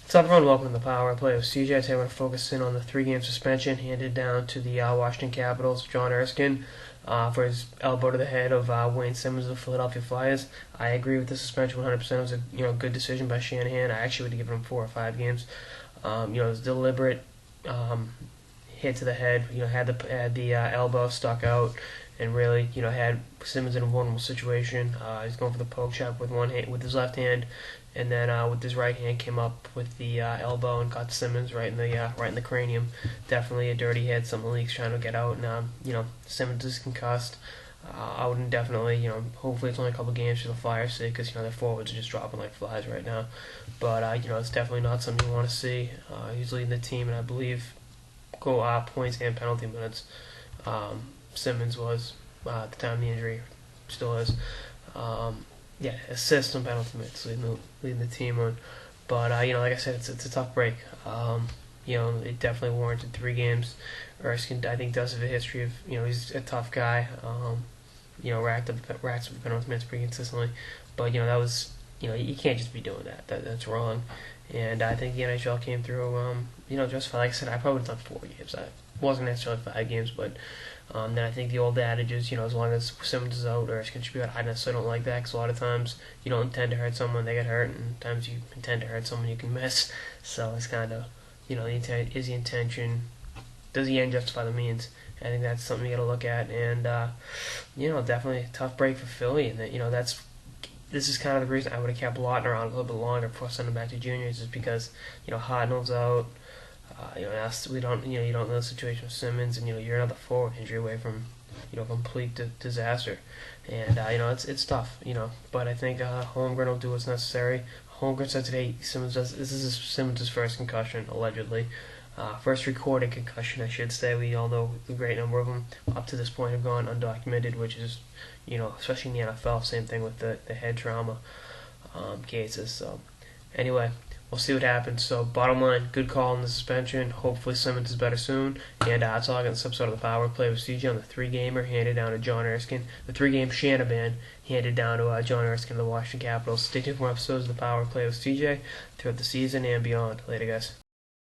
What's up, everyone? Welcome to the Power Play with CJ. Today, I want to focus in on the three-game suspension handed down to the Washington Capitals, John Erskine, for his elbow to the head of Wayne Simmonds of the Philadelphia Flyers. I agree with the suspension 100%. It was a good decision by Shanahan. I actually would have given him 4 or 5 games. It was deliberate hit to the head. Had the elbow stuck out, and really had Simmonds in a vulnerable situation. He's going for the poke shot with one hand, with his left hand, and then with his right hand came up with the elbow and got Simmonds right in the cranium. Definitely a dirty hit. Something leaks trying to get out, and Simmonds is concussed. I wouldn't definitely, hopefully it's only a couple games for the Flyers' sake, because their forwards are just dropping like flies right now. But it's definitely not something you want to see. He's leading the team, and I believe points and penalty minutes. Simmonds was at the time of the injury, still is. Assists and penalty minutes, leading the team on. But like I said, it's a tough break. It definitely warranted 3 games. Erskine, I think, does have a history of he's a tough guy. Racks up penalty minutes pretty consistently. But that was you can't just be doing that. That's wrong. And I think the NHL came through. Just like I said, I probably would have done 4 games. I wasn't necessarily 5 games, but then I think the old adage is, as long as Simmonds is out, Erskine should be out. I necessarily don't like that, because a lot of times you don't intend to hurt someone, they get hurt, and times you intend to hurt someone, you can miss. So it's kind of, is the intention, does the end justify the means? I think that's something you got to look at, and definitely a tough break for Philly, and this is kind of the reason I would have kept Lautner on a little bit longer before sending him back to juniors, is because Hartnell's out. We don't, you don't know the situation with Simmonds, and you're another forward injury away from, complete disaster, and it's tough, But I think Holmgren will do what's necessary. Holmgren said today this is Simmonds' first concussion, allegedly, first recorded concussion, I should say. We all know the great number of them up to this point have gone undocumented, which is, especially in the NFL, same thing with the head trauma cases. So anyway, we'll see what happens. So bottom line, good call on the suspension. Hopefully Simmonds is better soon. And that's all I got in this episode of the Power Play with CJ on the 3-gamer handed down to John Erskine. The 3-game Shanahan handed down to John Erskine of the Washington Capitals. Stay tuned for more episodes of the Power Play with CJ throughout the season and beyond. Later, guys.